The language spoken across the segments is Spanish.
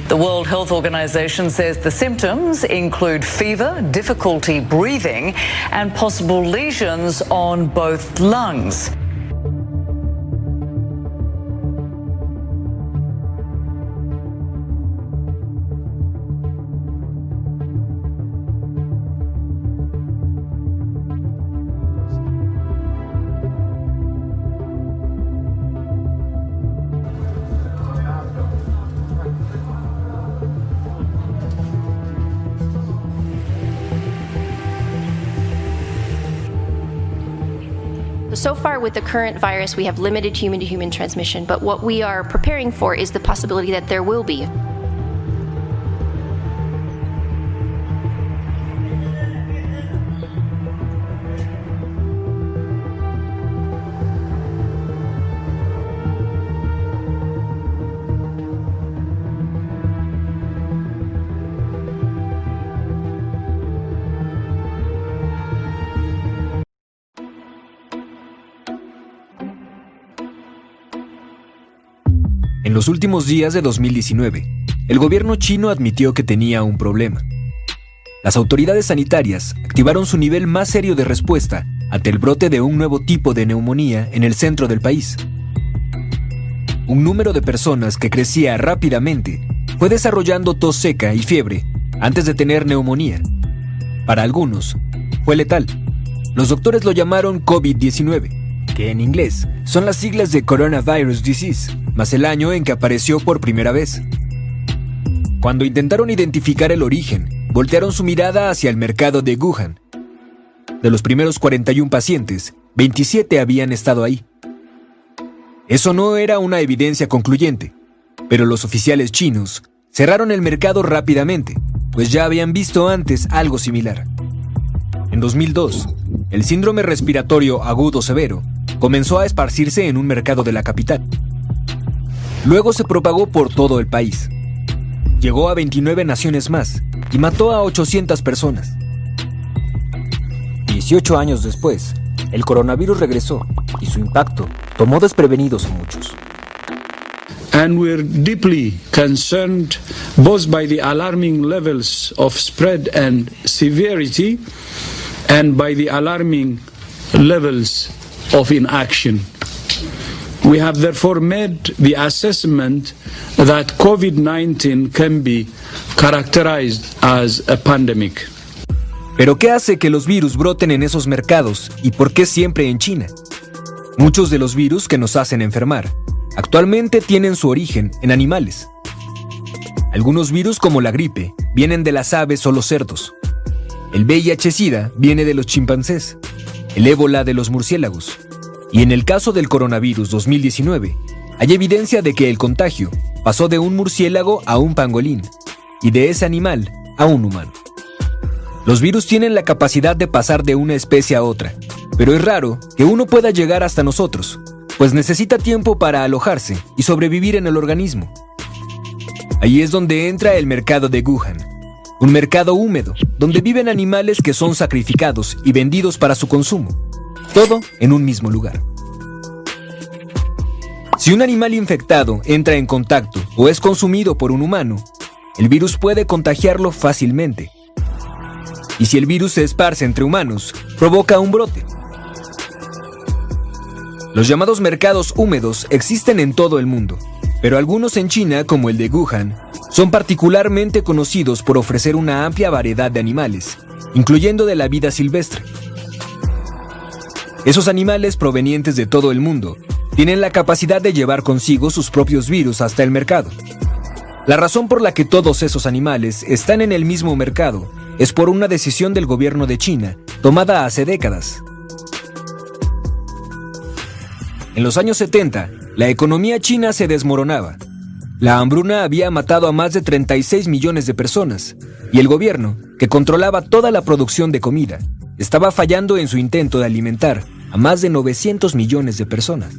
The World Health Organization says the symptoms include fever, difficulty breathing, and possible lesions on both lungs. So far with the current virus, we have limited human-to-human transmission, but what we are preparing for is the possibility that there will be. En los últimos días de 2019, el gobierno chino admitió que tenía un problema. Las autoridades sanitarias activaron su nivel más serio de respuesta ante el brote de un nuevo tipo de neumonía en el centro del país. Un número de personas que crecía rápidamente fue desarrollando tos seca y fiebre antes de tener neumonía. Para algunos, fue letal. Los doctores lo llamaron COVID-19, que en inglés son las siglas de Coronavirus Disease, más el año en que apareció por primera vez. Cuando intentaron identificar el origen, voltearon su mirada hacia el mercado de Wuhan. De los primeros 41 pacientes, 27 habían estado ahí. Eso no era una evidencia concluyente, pero los oficiales chinos cerraron el mercado rápidamente, pues ya habían visto antes algo similar. En 2002, el síndrome respiratorio agudo severo comenzó a esparcirse en un mercado de la capital. Luego se propagó por todo el país. Llegó a 29 naciones más y mató a 800 personas. 18 años después, el coronavirus regresó y su impacto tomó desprevenidos a muchos. And we're deeply concerned both by the alarming levels of spread and severity and by the alarming levels of inaction. We have therefore made the assessment that COVID-19 can be characterized as a pandemic. ¿Pero qué hace que los virus broten en esos mercados y por qué siempre en China? Muchos de los virus que nos hacen enfermar actualmente tienen su origen en animales. Algunos virus como la gripe vienen de las aves o los cerdos. El VIH-Sida viene de los chimpancés, el ébola de los murciélagos. Y en el caso del coronavirus 2019, hay evidencia de que el contagio pasó de un murciélago a un pangolín y de ese animal a un humano. Los virus tienen la capacidad de pasar de una especie a otra, pero es raro que uno pueda llegar hasta nosotros, pues necesita tiempo para alojarse y sobrevivir en el organismo. Ahí es donde entra el mercado de Wuhan, un mercado húmedo, donde viven animales que son sacrificados y vendidos para su consumo. Todo en un mismo lugar. Si un animal infectado entra en contacto o es consumido por un humano, el virus puede contagiarlo fácilmente. Y si el virus se esparce entre humanos, provoca un brote. Los llamados mercados húmedos existen en todo el mundo, pero algunos en China, como el de Wuhan, son particularmente conocidos por ofrecer una amplia variedad de animales, incluyendo de la vida silvestre. Esos animales provenientes de todo el mundo tienen la capacidad de llevar consigo sus propios virus hasta el mercado. La razón por la que todos esos animales están en el mismo mercado es por una decisión del gobierno de China tomada hace décadas. En los años 70, la economía china se desmoronaba. La hambruna había matado a más de 36 millones de personas y el gobierno, que controlaba toda la producción de comida, estaba fallando en su intento de alimentar a más de 900 millones de personas.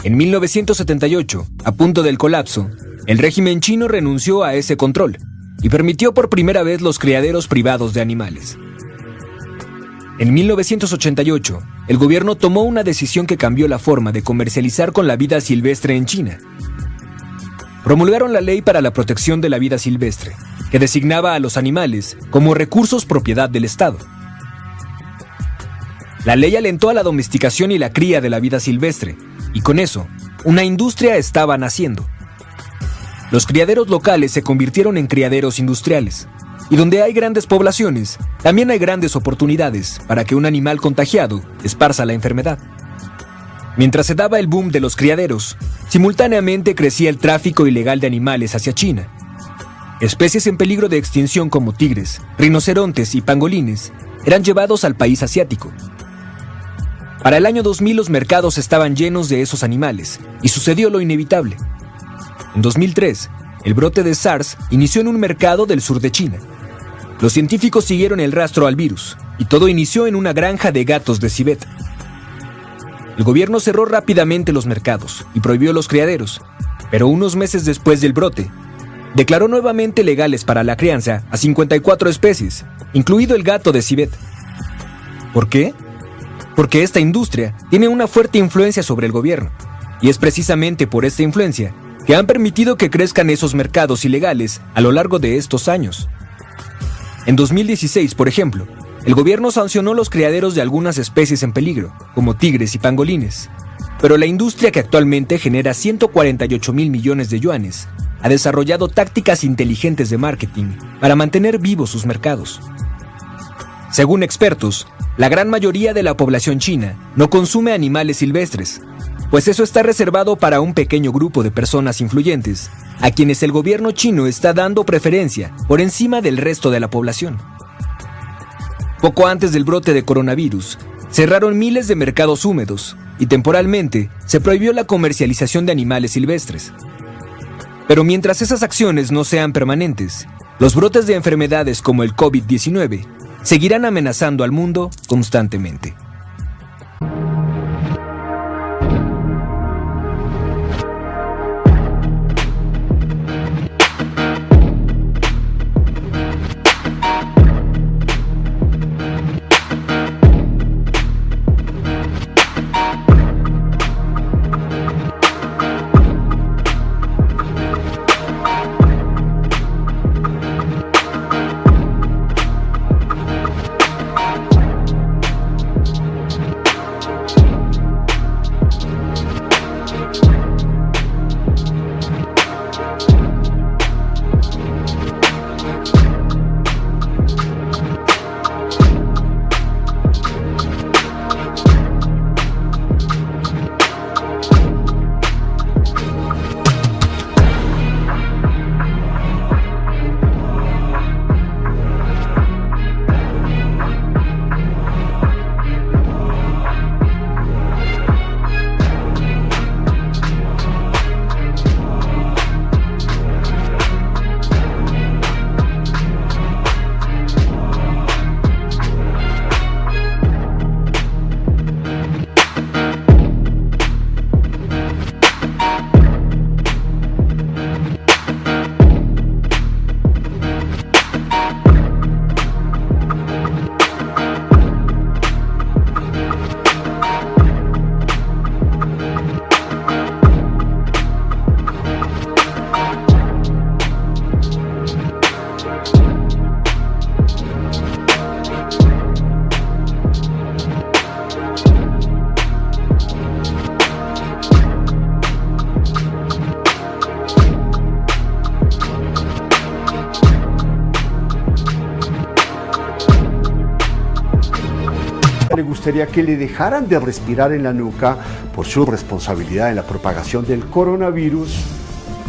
En 1978, a punto del colapso, el régimen chino renunció a ese control y permitió por primera vez los criaderos privados de animales. En 1988, el gobierno tomó una decisión que cambió la forma de comercializar con la vida silvestre en China. promulgaron la Ley para la Protección de la Vida Silvestre, que designaba a los animales como recursos propiedad del Estado. La ley alentó a la domesticación y la cría de la vida silvestre, y con eso, una industria estaba naciendo. Los criaderos locales se convirtieron en criaderos industriales, y donde hay grandes poblaciones, también hay grandes oportunidades para que un animal contagiado esparza la enfermedad. Mientras se daba el boom de los criaderos, simultáneamente crecía el tráfico ilegal de animales hacia China. Especies en peligro de extinción como tigres, rinocerontes y pangolines eran llevados al país asiático. Para el año 2000 los mercados estaban llenos de esos animales, y sucedió lo inevitable. En 2003, el brote de SARS inició en un mercado del sur de China. Los científicos siguieron el rastro al virus, y todo inició en una granja de gatos de Tibet. El gobierno cerró rápidamente los mercados y prohibió los criaderos, pero unos meses después del brote, declaró nuevamente legales para la crianza a 54 especies, incluido el gato de Tibet. ¿Por qué? Porque esta industria tiene una fuerte influencia sobre el gobierno, y es precisamente por esta influencia que han permitido que crezcan esos mercados ilegales a lo largo de estos años. En 2016, por ejemplo, el gobierno sancionó los criaderos de algunas especies en peligro, como tigres y pangolines, pero la industria que actualmente genera 148,000 millones de yuanes ha desarrollado tácticas inteligentes de marketing para mantener vivos sus mercados. Según expertos, la gran mayoría de la población china no consume animales silvestres, pues eso está reservado para un pequeño grupo de personas influyentes, a quienes el gobierno chino está dando preferencia por encima del resto de la población. Poco antes del brote de coronavirus, cerraron miles de mercados húmedos y temporalmente se prohibió la comercialización de animales silvestres. Pero mientras esas acciones no sean permanentes, los brotes de enfermedades como el COVID-19 seguirán amenazando al mundo constantemente. Le gustaría que le dejaran de respirar en la nuca por su responsabilidad en la propagación del coronavirus.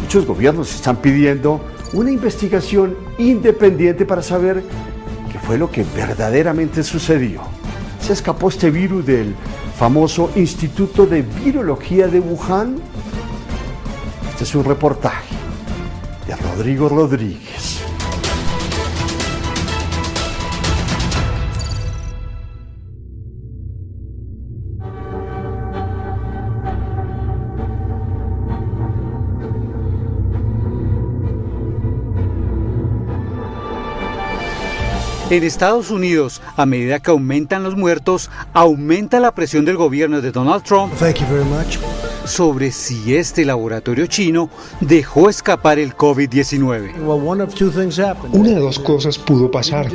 Muchos gobiernos están pidiendo una investigación independiente para saber qué fue lo que verdaderamente sucedió. ¿Se escapó este virus del famoso Instituto de Virología de Wuhan? Este es un reportaje de Rodrigo Rodríguez. En Estados Unidos, a medida que aumentan los muertos, aumenta la presión del gobierno de Donald Trump. Thank you very much. sobre si este laboratorio chino dejó escapar el COVID-19. Una de dos cosas pudo pasar: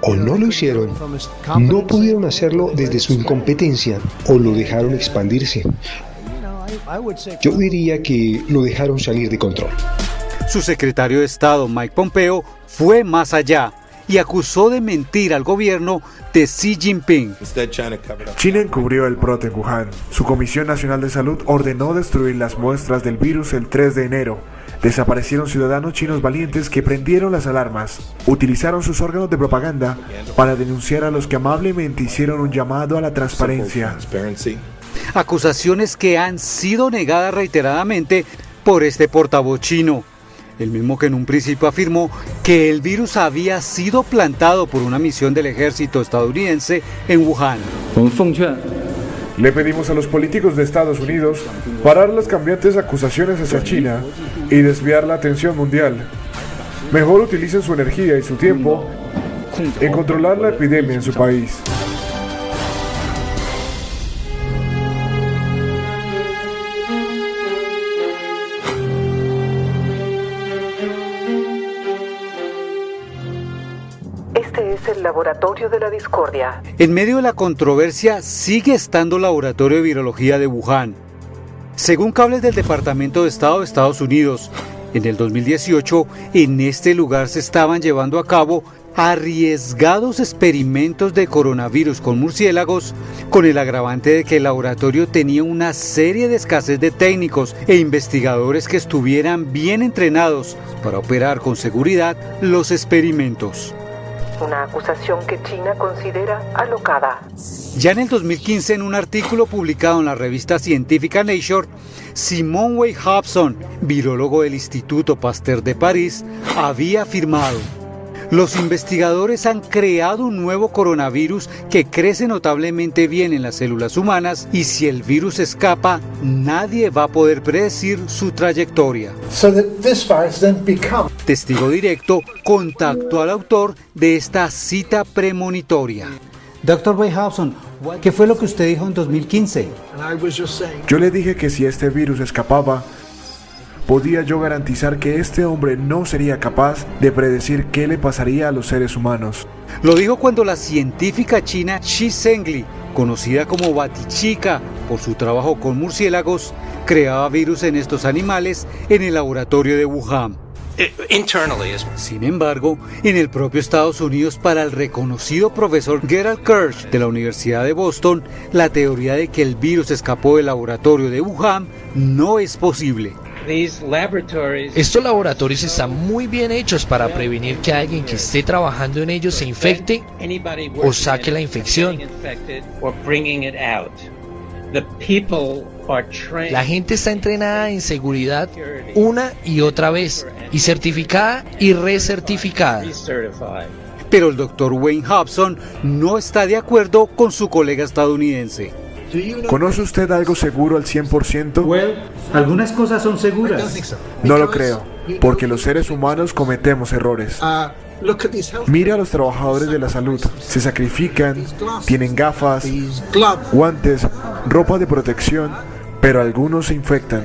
o no lo hicieron, no pudieron hacerlo desde su incompetencia, o lo dejaron expandirse. Yo diría que lo dejaron salir de control. Su secretario de Estado, Mike Pompeo, fue más allá y acusó de mentir al gobierno de Xi Jinping. China encubrió el brote en Wuhan. Su Comisión Nacional de Salud ordenó destruir las muestras del virus el 3 de enero. Desaparecieron ciudadanos chinos valientes que prendieron las alarmas, utilizaron sus órganos de propaganda para denunciar a los que amablemente hicieron un llamado a la transparencia. Acusaciones que han sido negadas reiteradamente por este portavoz chino, el mismo que en un principio afirmó que el virus había sido plantado por una misión del ejército estadounidense en Wuhan. Le pedimos a los políticos de Estados Unidos parar las cambiantes acusaciones hacia China y desviar la atención mundial. Mejor utilicen su energía y su tiempo en controlar la epidemia en su país. Este es el laboratorio de la discordia. En medio de la controversia sigue estando el laboratorio de virología de Wuhan. Según cables del Departamento de Estado de Estados Unidos, en el 2018 en este lugar se estaban llevando a cabo arriesgados experimentos de coronavirus con murciélagos, con el agravante de que el laboratorio tenía una serie de escasez de técnicos e investigadores que estuvieran bien entrenados para operar con seguridad los experimentos. Una acusación que China considera alocada. Ya en el 2015, en un artículo publicado en la revista científica Nature, Simon Weil-Hobson, virólogo del Instituto Pasteur de París, había afirmado: los investigadores han creado un nuevo coronavirus que crece notablemente bien en las células humanas y si el virus escapa, nadie va a poder predecir su trayectoria. Testigo directo contactó al autor de esta cita premonitoria. Dr. Weil-Hobson, ¿qué fue lo que usted dijo en 2015? Yo le dije que si este virus escapaba, podía yo garantizar que este hombre no sería capaz de predecir qué le pasaría a los seres humanos. Lo dijo cuando la científica china Shi Zhengli, conocida como Batichica por su trabajo con murciélagos, creaba virus en estos animales en el laboratorio de Wuhan. Sin embargo, en el propio Estados Unidos, para el reconocido profesor Gerald Kirsch de la Universidad de Boston, la teoría de que el virus escapó del laboratorio de Wuhan no es posible. Estos laboratorios están muy bien hechos para prevenir que alguien que esté trabajando en ellos se infecte o saque la infección. La gente está entrenada en seguridad una y otra vez, y certificada y recertificada. Pero el Dr. Wayne Hobson no está de acuerdo con su colega estadounidense. ¿Conoce usted algo seguro al 100%? Algunas cosas son seguras. No lo creo, porque los seres humanos cometemos errores. Mira a los trabajadores de la salud, se sacrifican, tienen gafas, guantes, ropa de protección, pero algunos se infectan.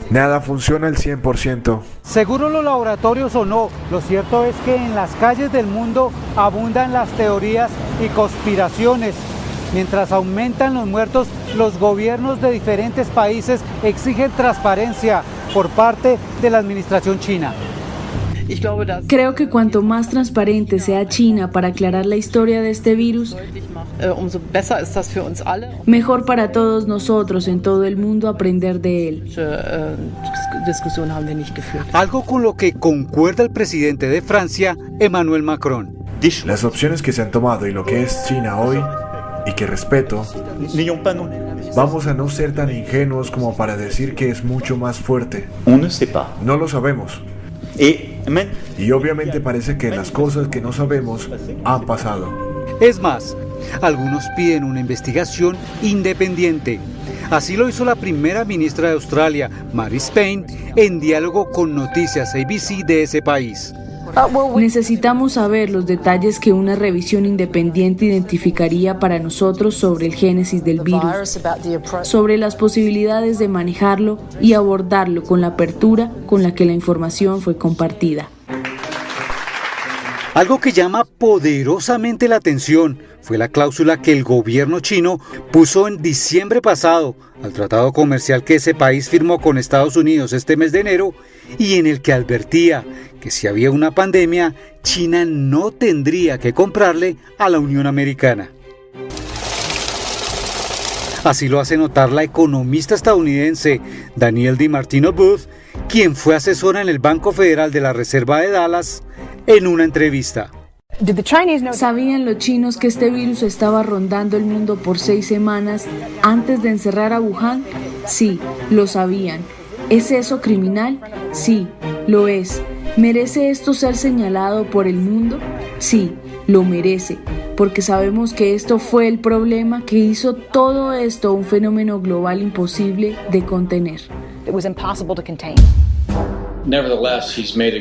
Nada funciona al 100%. Seguro los laboratorios o no, lo cierto es que en las calles del mundo abundan las teorías y conspiraciones. Mientras aumentan los muertos, los gobiernos de diferentes países exigen transparencia por parte de la administración china. Creo que cuanto más transparente sea China para aclarar la historia de este virus, mejor para todos nosotros en todo el mundo aprender de él. Algo con lo que concuerda el presidente de Francia, Emmanuel Macron. Las opciones que se han tomado y lo que es China hoy, y que respeto, vamos a no ser tan ingenuos como para decir que es mucho más fuerte. No lo sabemos. Y obviamente parece que las cosas que no sabemos han pasado. Es más, algunos piden una investigación independiente. Así lo hizo la primera ministra de Australia, Marise Payne, en diálogo con Noticias ABC de ese país. Necesitamos saber los detalles que una revisión independiente identificaría para nosotros sobre el génesis del virus, sobre las posibilidades de manejarlo y abordarlo con la apertura con la que la información fue compartida. Algo que llama poderosamente la atención fue la cláusula que el gobierno chino puso en diciembre pasado al tratado comercial que ese país firmó con Estados Unidos este mes de enero y en el que advertía que si había una pandemia, China no tendría que comprarle a la Unión Americana. Así lo hace notar la economista estadounidense Danielle DiMartino Booth, quien fue asesora en el Banco Federal de la Reserva de Dallas, en una entrevista. ¿Sabían los chinos que este virus estaba rondando el mundo por 6 semanas antes de encerrar a Wuhan? Sí, lo sabían. ¿Es eso criminal? Sí, lo es. ¿Merece esto ser señalado por el mundo? Sí, lo merece, porque sabemos que esto fue el problema que hizo todo esto un fenómeno global imposible de contener.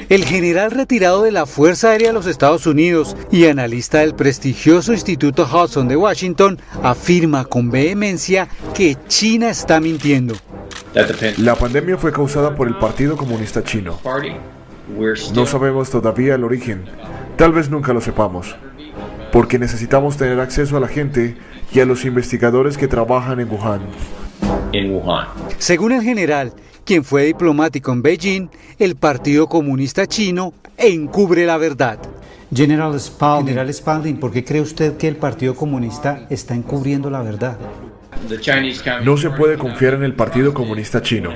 El general retirado de la Fuerza Aérea de los Estados Unidos y analista del prestigioso Instituto Hudson de Washington afirma con vehemencia que China está mintiendo. La pandemia fue causada por el Partido Comunista Chino. No sabemos todavía el origen, tal vez nunca lo sepamos, porque necesitamos tener acceso a la gente y a los investigadores que trabajan en Wuhan. Según el general, quien fue diplomático en Beijing, el Partido Comunista Chino encubre la verdad. General Spalding, ¿por qué cree usted que el Partido Comunista está encubriendo la verdad? No se puede confiar en el Partido Comunista Chino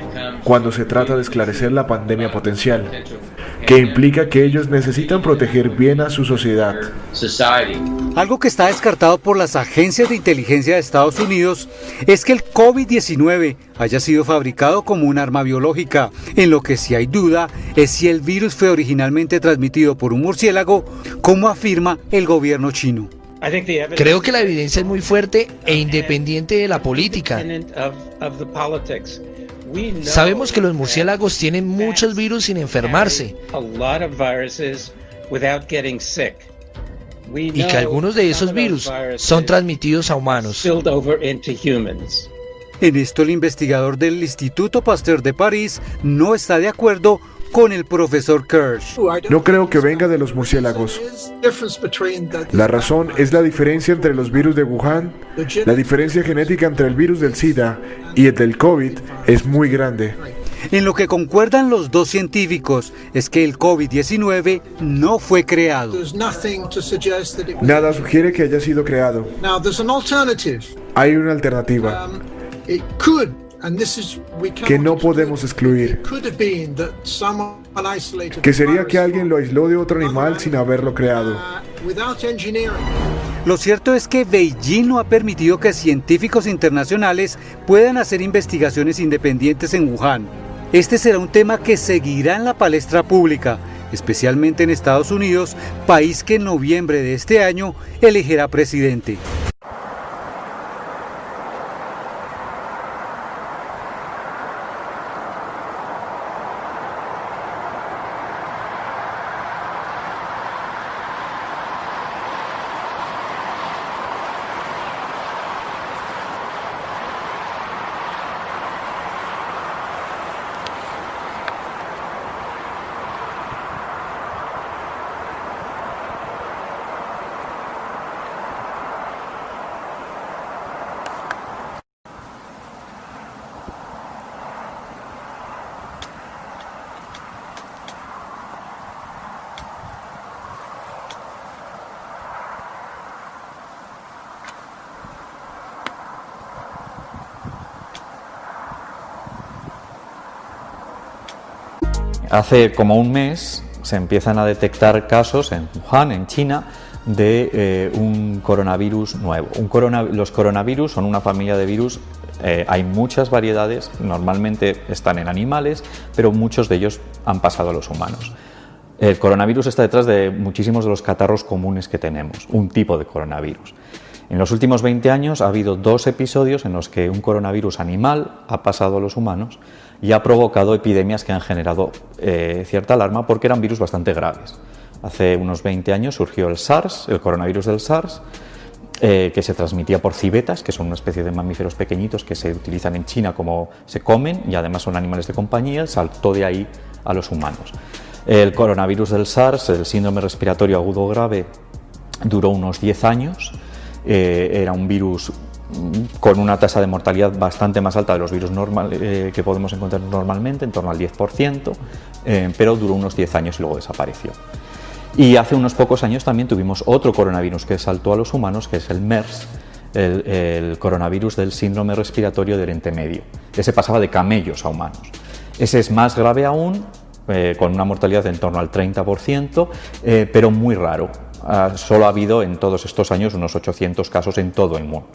cuando se trata de esclarecer la pandemia potencial, que implica que ellos necesitan proteger bien a su sociedad. Algo que está descartado por las agencias de inteligencia de Estados Unidos es que el COVID-19 haya sido fabricado como un arma biológica. En lo que sí hay duda es si el virus fue originalmente transmitido por un murciélago, como afirma el gobierno chino. Creo que la evidencia es muy fuerte e independiente de la política. Sabemos que los murciélagos tienen muchos virus sin enfermarse y que algunos de esos virus son transmitidos a humanos. En esto el investigador del Instituto Pasteur de París no está de acuerdo con el profesor Kirsch. No creo que venga de los murciélagos. La razón es la diferencia entre los virus de Wuhan. La diferencia genética entre el virus del SIDA y el del COVID es muy grande. En lo que concuerdan los dos científicos es que el COVID-19 no fue creado. Nada sugiere que haya sido creado. Hay una alternativa que no podemos excluir, que sería que alguien lo aisló de otro animal sin haberlo creado. Lo cierto es que Beijing no ha permitido que científicos internacionales puedan hacer investigaciones independientes en Wuhan. Este será un tema que seguirá en la palestra pública, especialmente en Estados Unidos, país que en noviembre de este año elegirá presidente. Hace como un mes se empiezan a detectar casos en Wuhan, en China, de un coronavirus nuevo. Los coronavirus son una familia de virus, hay muchas variedades, normalmente están en animales, pero muchos de ellos han pasado a los humanos. El coronavirus está detrás de muchísimos de los catarros comunes que tenemos, un tipo de coronavirus. En los últimos 20 años ha habido 2 episodios en los que un coronavirus animal ha pasado a los humanos y ha provocado epidemias que han generado cierta alarma porque eran virus bastante graves. Hace unos 20 años surgió el SARS, el coronavirus del SARS, que se transmitía por civetas, que son una especie de mamíferos pequeñitos que se utilizan en China como se comen y además son animales de compañía, saltó de ahí a los humanos. El coronavirus del SARS, el síndrome respiratorio agudo grave, duró unos 10 años, era un virus con una tasa de mortalidad bastante más alta de los virus que podemos encontrar normalmente, en torno al 10%, pero duró unos 10 años y luego desapareció. Y hace unos pocos años también tuvimos otro coronavirus que saltó a los humanos, que es el MERS, el coronavirus del síndrome respiratorio de Oriente Medio. Ese pasaba de camellos a humanos. Ese es más grave aún, con una mortalidad de en torno al 30%, pero muy raro. Solo ha habido en todos estos años unos 800 casos en todo el mundo.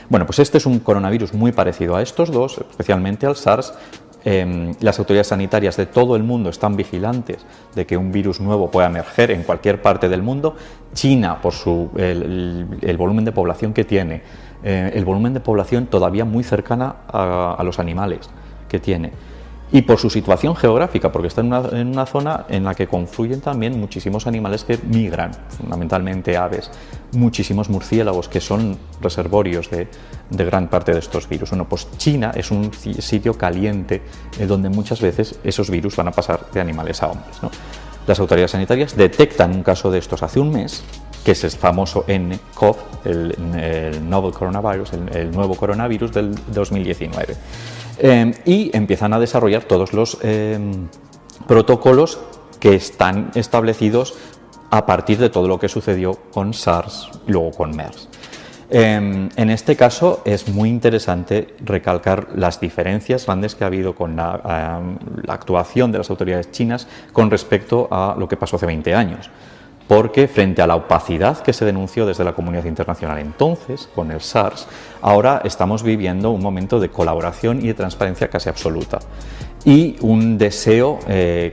Bueno, pues este es un coronavirus muy parecido a estos dos, especialmente al SARS. Las autoridades sanitarias de todo el mundo están vigilantes de que un virus nuevo pueda emerger en cualquier parte del mundo. China, por el volumen de población que tiene, el volumen de población todavía muy cercana a los animales que tiene, y por su situación geográfica, porque está en una zona en la que confluyen también muchísimos animales que migran, fundamentalmente aves, muchísimos murciélagos que son reservorios de gran parte de estos virus. Bueno, pues China es un sitio caliente donde muchas veces esos virus van a pasar de animales a hombres, ¿no? Las autoridades sanitarias detectan un caso de estos hace un mes, que es el famoso nCoV, el Novel Coronavirus, el nuevo coronavirus del 2019. Y empiezan a desarrollar todos los protocolos que están establecidos a partir de todo lo que sucedió con SARS y luego con MERS. En este caso es muy interesante recalcar las diferencias grandes que ha habido con la actuación de las autoridades chinas con respecto a lo que pasó hace 20 años. Porque frente a la opacidad que se denunció desde la comunidad internacional entonces, con el SARS, ahora estamos viviendo un momento de colaboración y de transparencia casi absoluta. Y un deseo,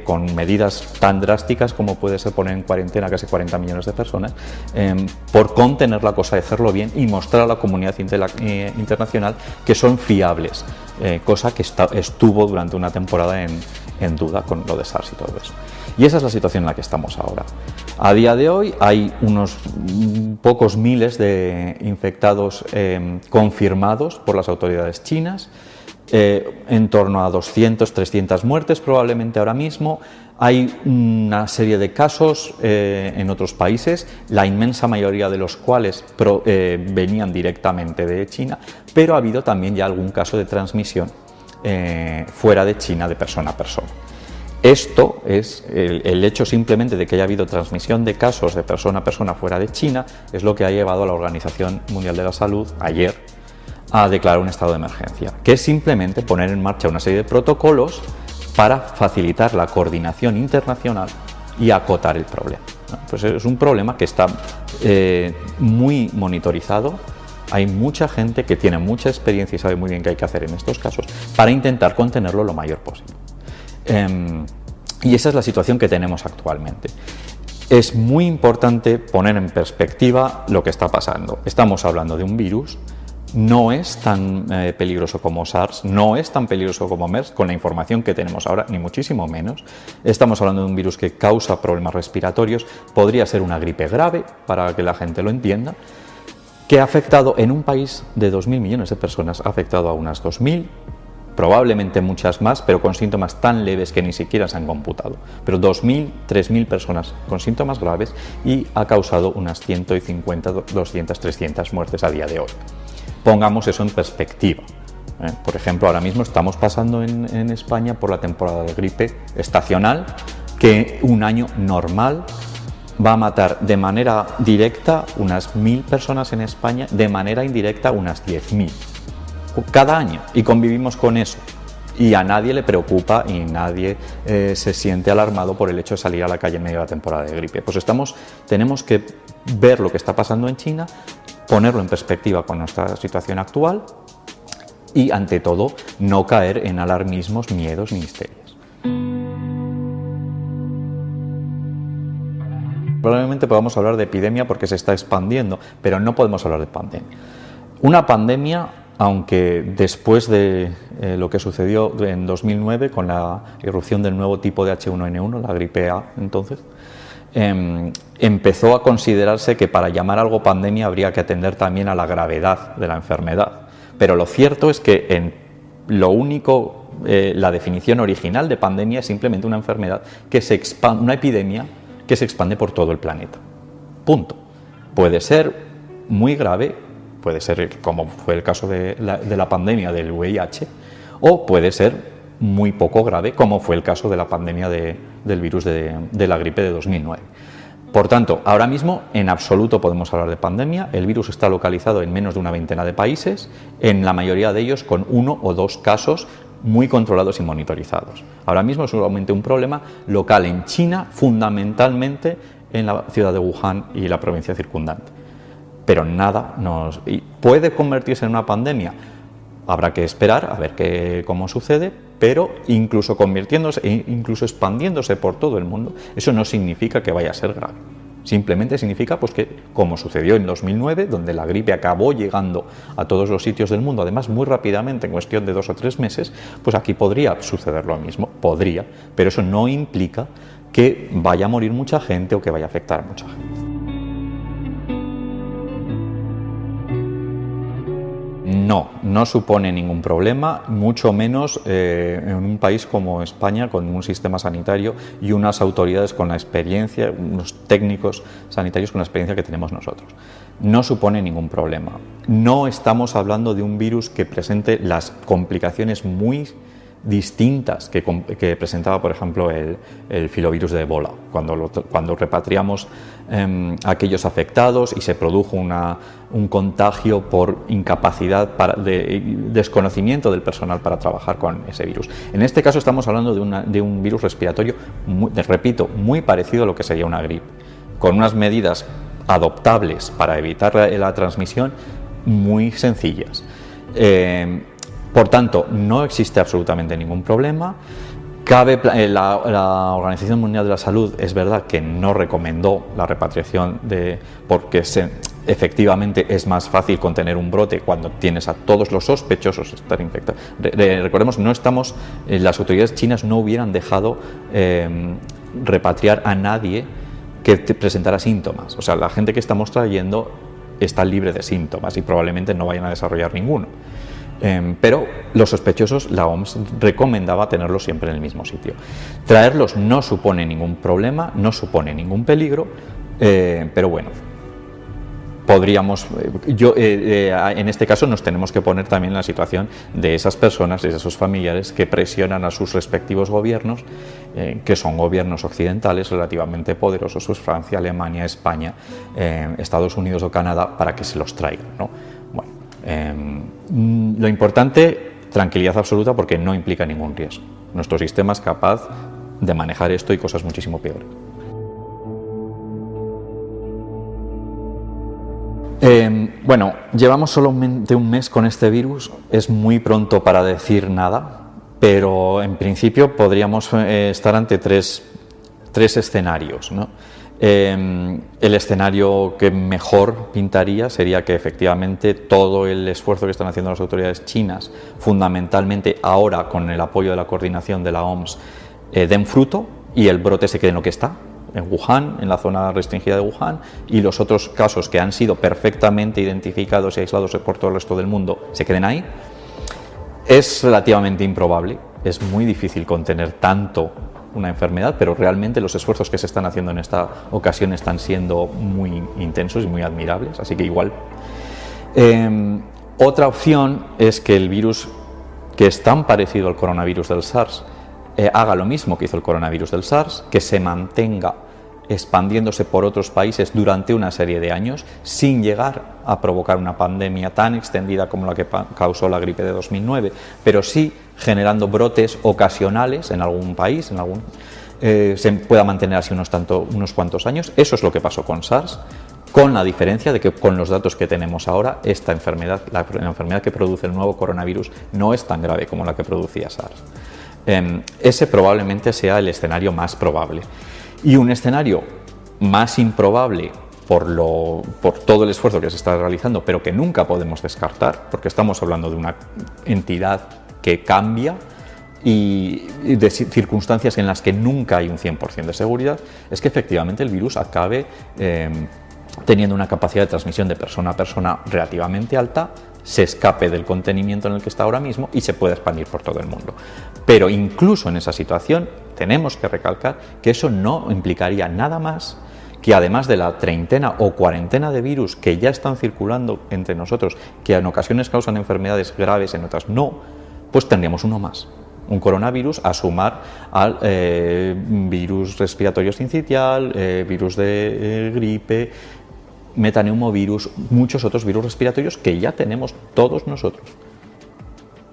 con medidas tan drásticas como puede ser poner en cuarentena casi 40 millones de personas, por contener la cosa, de hacerlo bien y mostrar a la comunidad internacional que son fiables, cosa que estuvo durante una temporada en duda con lo de SARS y todo eso. Y esa es la situación en la que estamos ahora. A día de hoy hay unos pocos miles de infectados confirmados por las autoridades chinas, en torno a 200, 300 muertes probablemente ahora mismo. Hay una serie de casos en otros países, la inmensa mayoría de los cuales venían directamente de China, pero ha habido también ya algún caso de transmisión fuera de China de persona a persona. Esto es el hecho simplemente de que haya habido transmisión de casos de persona a persona fuera de China, es lo que ha llevado a la Organización Mundial de la Salud ayer a declarar un estado de emergencia, que es simplemente poner en marcha una serie de protocolos para facilitar la coordinación internacional y acotar el problema. Pues es un problema que está muy monitorizado. Hay mucha gente que tiene mucha experiencia y sabe muy bien qué hay que hacer en estos casos para intentar contenerlo lo mayor posible. Y esa es la situación que tenemos actualmente. Es muy importante poner en perspectiva lo que está pasando. Estamos hablando de un virus, no es tan peligroso como SARS, no es tan peligroso como MERS, con la información que tenemos ahora, ni muchísimo menos. Estamos hablando de un virus que causa problemas respiratorios, podría ser una gripe grave, para que la gente lo entienda, que ha afectado en un país de 2.000 millones de personas, ha afectado a unas 2.000, probablemente muchas más, pero con síntomas tan leves que ni siquiera se han computado. Pero 2.000, 3.000 personas con síntomas graves y ha causado unas 150, 200, 300 muertes a día de hoy. Pongamos eso en perspectiva. Por ejemplo, ahora mismo estamos pasando en España por la temporada de gripe estacional, que un año normal va a matar de manera directa unas 1.000 personas en España, de manera indirecta unas 10.000. Cada año, y convivimos con eso, y a nadie le preocupa y nadie se siente alarmado por el hecho de salir a la calle en medio de la temporada de gripe. Pues tenemos que ver lo que está pasando en China, ponerlo en perspectiva con nuestra situación actual y, ante todo, no caer en alarmismos, miedos ni histerias. Probablemente podamos hablar de epidemia porque se está expandiendo, pero no podemos hablar de pandemia. Una pandemia, aunque después de lo que sucedió en 2009 con la irrupción del nuevo tipo de H1N1, la gripe A entonces, empezó a considerarse que para llamar algo pandemia habría que atender también a la gravedad de la enfermedad. Pero lo cierto es que la definición original de pandemia es simplemente una enfermedad una epidemia que se expande por todo el planeta. Punto. Puede ser muy grave, puede ser como fue el caso de la pandemia del VIH, o puede ser muy poco grave, como fue el caso de la pandemia del virus de la gripe de 2009. Por tanto, ahora mismo en absoluto podemos hablar de pandemia. El virus está localizado en menos de una veintena de países, en la mayoría de ellos con 1 o 2 casos muy controlados y monitorizados. Ahora mismo es solamente un problema local en China, fundamentalmente en la ciudad de Wuhan y la provincia circundante. Pero nada puede convertirse en una pandemia. Habrá que esperar a ver cómo sucede, pero incluso convirtiéndose e incluso expandiéndose por todo el mundo, eso no significa que vaya a ser grave. Simplemente significa pues que, como sucedió en 2009, donde la gripe acabó llegando a todos los sitios del mundo, además muy rápidamente, en cuestión de 2 o 3 meses, pues aquí podría suceder lo mismo, pero eso no implica que vaya a morir mucha gente o que vaya a afectar a mucha gente. No supone ningún problema, mucho menos en un país como España, con un sistema sanitario y unas autoridades con la experiencia, unos técnicos sanitarios con la experiencia que tenemos nosotros. No supone ningún problema. No estamos hablando de un virus que presente las complicaciones muy distintas que presentaba, por ejemplo, el filovirus de Ebola, cuando repatriamos a aquellos afectados y se produjo un contagio por incapacidad, de desconocimiento del personal para trabajar con ese virus. En este caso estamos hablando de un virus respiratorio, muy parecido a lo que sería una gripe, con unas medidas adoptables para evitar la transmisión muy sencillas. Por tanto, no existe absolutamente ningún problema. La Organización Mundial de la Salud es verdad que no recomendó la repatriación porque efectivamente es más fácil contener un brote cuando tienes a todos los sospechosos de estar infectados. Recordemos, las autoridades chinas no hubieran dejado repatriar a nadie que presentara síntomas. O sea, la gente que estamos trayendo está libre de síntomas y probablemente no vayan a desarrollar ninguno. Pero los sospechosos, la OMS recomendaba tenerlos siempre en el mismo sitio. Traerlos no supone ningún problema, no supone ningún peligro, pero bueno, en este caso nos tenemos que poner también en la situación de esas personas, de esos familiares que presionan a sus respectivos gobiernos, que son gobiernos occidentales relativamente poderosos, pues Francia, Alemania, España, Estados Unidos o Canadá, para que se los traigan, ¿no? Lo importante, tranquilidad absoluta, porque no implica ningún riesgo. Nuestro sistema es capaz de manejar esto y cosas muchísimo peores. Llevamos solamente un mes con este virus, es muy pronto para decir nada, pero en principio podríamos estar ante tres escenarios, ¿no? El escenario que mejor pintaría sería que efectivamente todo el esfuerzo que están haciendo las autoridades chinas, fundamentalmente ahora con el apoyo de la coordinación de la OMS, den fruto y el brote se quede en lo que está, en Wuhan, en la zona restringida de Wuhan, y los otros casos que han sido perfectamente identificados y aislados por todo el resto del mundo se queden ahí. Es relativamente improbable, es muy difícil contener tanto una enfermedad, pero realmente los esfuerzos que se están haciendo en esta ocasión están siendo muy intensos y muy admirables, así que igual. Otra opción es que el virus, que es tan parecido al coronavirus del SARS, haga lo mismo que hizo el coronavirus del SARS, que se mantenga expandiéndose por otros países durante una serie de años sin llegar a provocar una pandemia tan extendida como la que causó la gripe de 2009, pero sí generando brotes ocasionales en algún país, se pueda mantener así unos cuantos años. Eso es lo que pasó con SARS, con la diferencia de que con los datos que tenemos ahora, esta enfermedad, la enfermedad que produce el nuevo coronavirus, no es tan grave como la que producía SARS. Ese probablemente sea el escenario más probable. Y un escenario más improbable por todo el esfuerzo que se está realizando, pero que nunca podemos descartar, porque estamos hablando de una entidad que cambia, y de circunstancias en las que nunca hay un 100% de seguridad, es que efectivamente el virus acabe teniendo una capacidad de transmisión de persona a persona relativamente alta, se escape del contenimiento en el que está ahora mismo y se puede expandir por todo el mundo. Pero incluso en esa situación tenemos que recalcar que eso no implicaría nada más que, además de la treintena o cuarentena de virus que ya están circulando entre nosotros, que en ocasiones causan enfermedades graves, en otras no, pues tendríamos uno más. Un coronavirus a sumar al virus respiratorio sincitial, virus de gripe, metaneumovirus, muchos otros virus respiratorios que ya tenemos todos nosotros.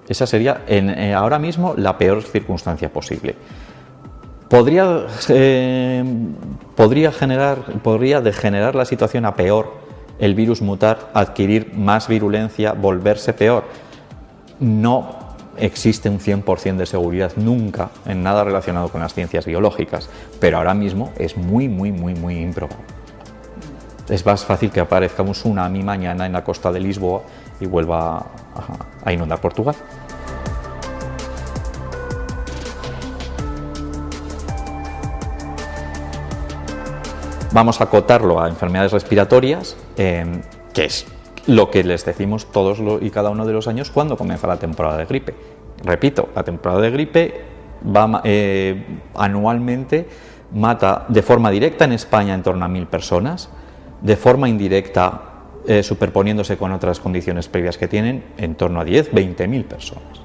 Esa sería ahora mismo la peor circunstancia posible. Podría degenerar la situación a peor, el virus mutar, adquirir más virulencia, volverse peor. No existe un 100% de seguridad nunca en nada relacionado con las ciencias biológicas, pero ahora mismo es muy improbable. Es más fácil que aparezca un tsunami mañana en la costa de Lisboa y vuelva a inundar Portugal. Vamos a acotarlo a enfermedades respiratorias, que es lo que les decimos todos y cada uno de los años cuando comienza la temporada de gripe. Repito, la temporada de gripe anualmente mata de forma directa en España en torno a 1.000 personas, de forma indirecta, superponiéndose con otras condiciones previas que tienen, en torno a 20.000 personas.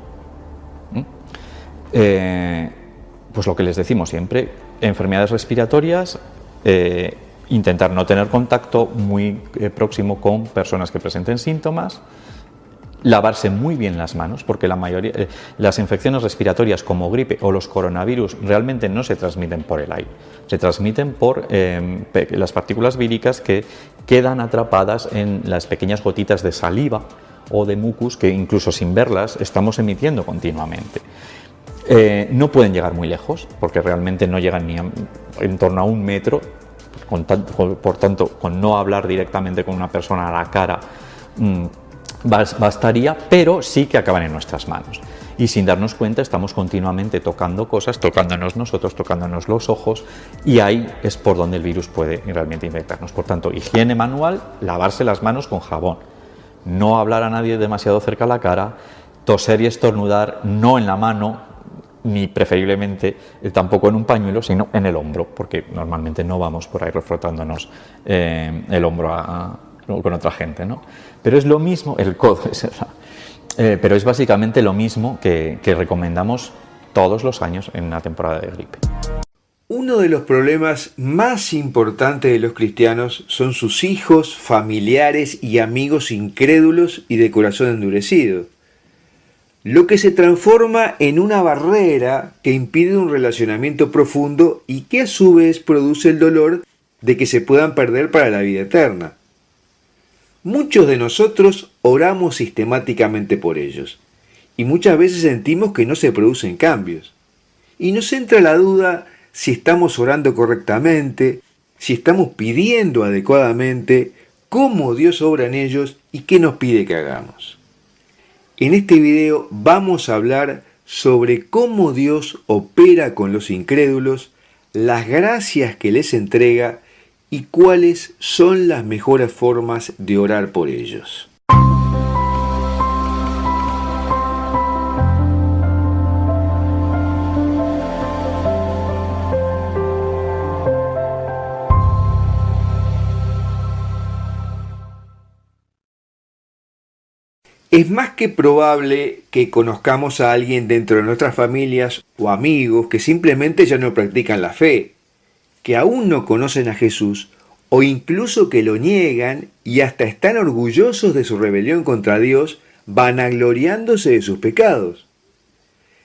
Pues lo que les decimos siempre, enfermedades respiratorias, intentar no tener contacto muy próximo con personas que presenten síntomas, lavarse muy bien las manos, porque la mayoría, las infecciones respiratorias como gripe o los coronavirus realmente no se transmiten por el aire, se transmiten por las partículas víricas que quedan atrapadas en las pequeñas gotitas de saliva o de mucus que incluso sin verlas estamos emitiendo continuamente. No pueden llegar muy lejos, porque realmente no llegan ni en torno a 1 metro, por tanto, con no hablar directamente con una persona a la cara bastaría, pero sí que acaban en nuestras manos. Y sin darnos cuenta estamos continuamente tocando cosas, tocándonos nosotros, tocándonos los ojos, y ahí es por donde el virus puede realmente infectarnos. Por tanto, higiene manual, lavarse las manos con jabón, no hablar a nadie demasiado cerca a la cara, toser y estornudar no en la mano, ni preferiblemente tampoco en un pañuelo, sino en el hombro, porque normalmente no vamos por ahí refrotándonos el hombro con otra gente, ¿no? Pero es lo mismo, el codo, pero es básicamente lo mismo que recomendamos todos los años en la temporada de gripe. Uno de los problemas más importantes de los cristianos son sus hijos, familiares y amigos incrédulos y de corazón endurecido, lo que se transforma en una barrera que impide un relacionamiento profundo y que a su vez produce el dolor de que se puedan perder para la vida eterna. Muchos de nosotros oramos sistemáticamente por ellos y muchas veces sentimos que no se producen cambios. Y nos entra la duda si estamos orando correctamente, si estamos pidiendo adecuadamente, cómo Dios obra en ellos y qué nos pide que hagamos. En este video vamos a hablar sobre cómo Dios opera con los incrédulos, las gracias que les entrega y cuáles son las mejores formas de orar por ellos. Es más que probable que conozcamos a alguien dentro de nuestras familias o amigos que simplemente ya no practican la fe, que aún no conocen a Jesús o incluso que lo niegan y hasta están orgullosos de su rebelión contra Dios, vanagloriándose de sus pecados.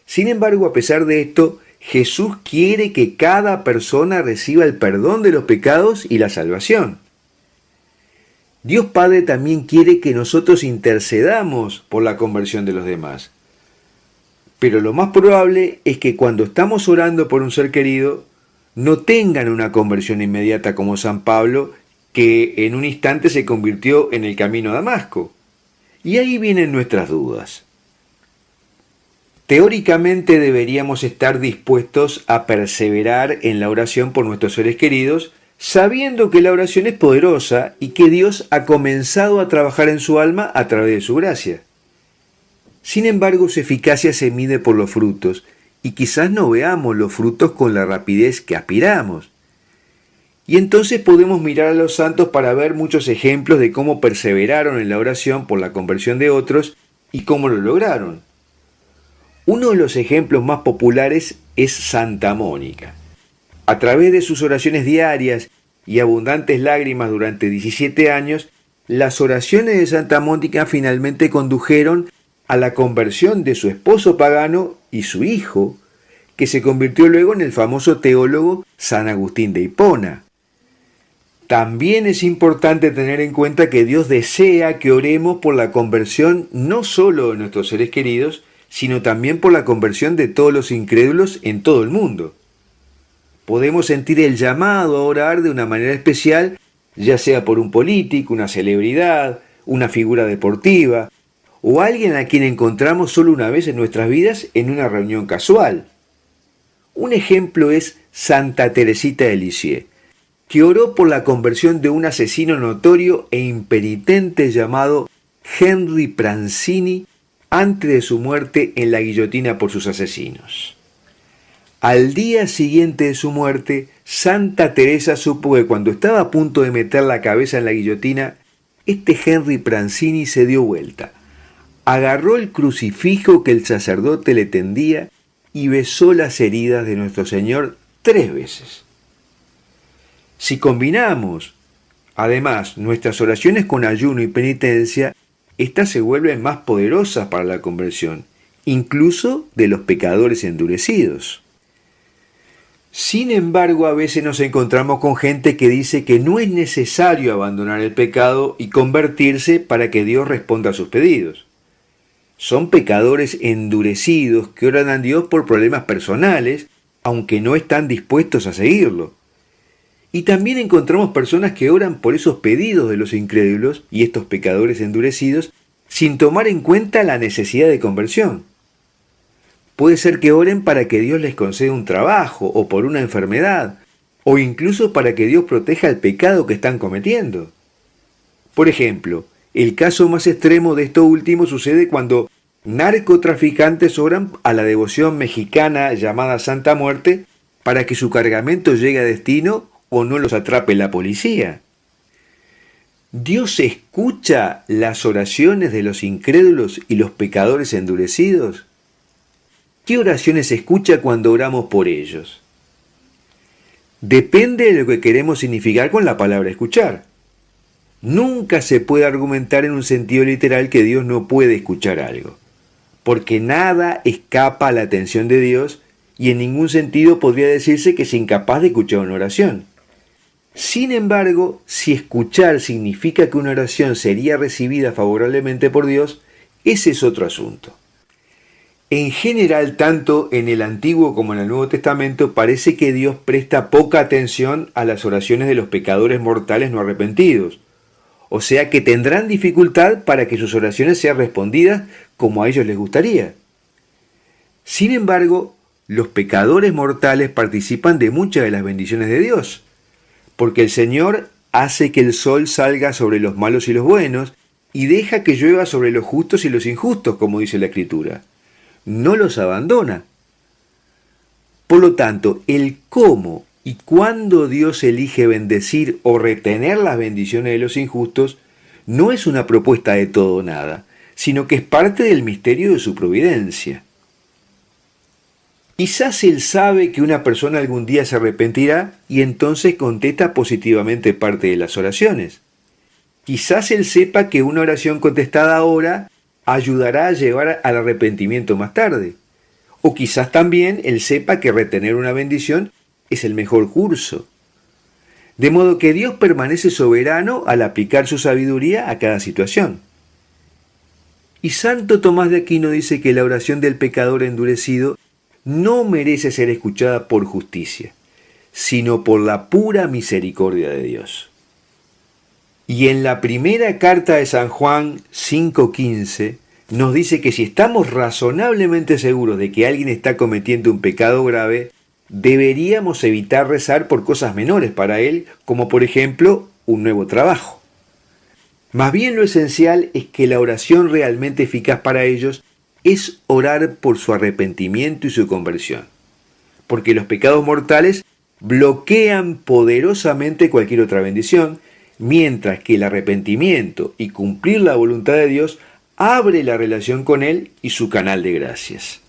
Sin embargo, a pesar de esto, Jesús quiere que cada persona reciba el perdón de los pecados y la salvación. Dios Padre también quiere que nosotros intercedamos por la conversión de los demás. Pero lo más probable es que cuando estamos orando por un ser querido, no tengan una conversión inmediata como San Pablo, que en un instante se convirtió en el camino a Damasco. Y ahí vienen nuestras dudas. Teóricamente deberíamos estar dispuestos a perseverar en la oración por nuestros seres queridos, sabiendo que la oración es poderosa y que Dios ha comenzado a trabajar en su alma a través de su gracia. Sin embargo, su eficacia se mide por los frutos, y quizás no veamos los frutos con la rapidez que aspiramos. Y entonces podemos mirar a los santos para ver muchos ejemplos de cómo perseveraron en la oración por la conversión de otros y cómo lo lograron. Uno de los ejemplos más populares es Santa Mónica. A través de sus oraciones diarias y abundantes lágrimas durante 17 años, las oraciones de Santa Mónica finalmente condujeron a la conversión de su esposo pagano y su hijo, que se convirtió luego en el famoso teólogo San Agustín de Hipona. También es importante tener en cuenta que Dios desea que oremos por la conversión no solo de nuestros seres queridos, sino también por la conversión de todos los incrédulos en todo el mundo. Podemos sentir el llamado a orar de una manera especial, ya sea por un político, una celebridad, una figura deportiva, o alguien a quien encontramos solo una vez en nuestras vidas en una reunión casual. Un ejemplo es Santa Teresita de Lisieux, que oró por la conversión de un asesino notorio e impenitente llamado Henry Pranzini antes de su muerte en la guillotina por sus asesinos. Al día siguiente de su muerte, Santa Teresa supo que cuando estaba a punto de meter la cabeza en la guillotina, este Henry Pranzini se dio vuelta, agarró el crucifijo que el sacerdote le tendía y besó las heridas de nuestro Señor 3 veces. Si combinamos, además, nuestras oraciones con ayuno y penitencia, estas se vuelven más poderosas para la conversión, incluso de los pecadores endurecidos. Sin embargo, a veces nos encontramos con gente que dice que no es necesario abandonar el pecado y convertirse para que Dios responda a sus pedidos. Son pecadores endurecidos que oran a Dios por problemas personales, aunque no están dispuestos a seguirlo. Y también encontramos personas que oran por esos pedidos de los incrédulos y estos pecadores endurecidos sin tomar en cuenta la necesidad de conversión. Puede ser que oren para que Dios les conceda un trabajo o por una enfermedad, o incluso para que Dios proteja el pecado que están cometiendo. Por ejemplo, el caso más extremo de esto último sucede cuando narcotraficantes oran a la devoción mexicana llamada Santa Muerte para que su cargamento llegue a destino o no los atrape la policía. ¿Dios escucha las oraciones de los incrédulos y los pecadores endurecidos? ¿Qué oraciones escucha cuando oramos por ellos? Depende de lo que queremos significar con la palabra escuchar. Nunca se puede argumentar en un sentido literal que Dios no puede escuchar algo, porque nada escapa a la atención de Dios y en ningún sentido podría decirse que es incapaz de escuchar una oración. Sin embargo, si escuchar significa que una oración sería recibida favorablemente por Dios, ese es otro asunto. En general, tanto en el Antiguo como en el Nuevo Testamento, parece que Dios presta poca atención a las oraciones de los pecadores mortales no arrepentidos, o sea que tendrán dificultad para que sus oraciones sean respondidas como a ellos les gustaría. Sin embargo, los pecadores mortales participan de muchas de las bendiciones de Dios, porque el Señor hace que el sol salga sobre los malos y los buenos, y deja que llueva sobre los justos y los injustos, como dice la Escritura. No los abandona. Por lo tanto, el cómo y cuándo Dios elige bendecir o retener las bendiciones de los injustos no es una propuesta de todo o nada, sino que es parte del misterio de su providencia. Quizás Él sabe que una persona algún día se arrepentirá y entonces contesta positivamente parte de las oraciones. Quizás Él sepa que una oración contestada ahora ayudará a llevar al arrepentimiento más tarde. O quizás también Él sepa que retener una bendición es el mejor curso. De modo que Dios permanece soberano al aplicar su sabiduría a cada situación. Y Santo Tomás de Aquino dice que la oración del pecador endurecido no merece ser escuchada por justicia, sino por la pura misericordia de Dios. Y en la primera carta de San Juan 5:15, nos dice que si estamos razonablemente seguros de que alguien está cometiendo un pecado grave, deberíamos evitar rezar por cosas menores para él, como por ejemplo un nuevo trabajo. Más bien lo esencial es que la oración realmente eficaz para ellos es orar por su arrepentimiento y su conversión, porque los pecados mortales bloquean poderosamente cualquier otra bendición, mientras que el arrepentimiento y cumplir la voluntad de Dios abre la relación con Él y su canal de gracias.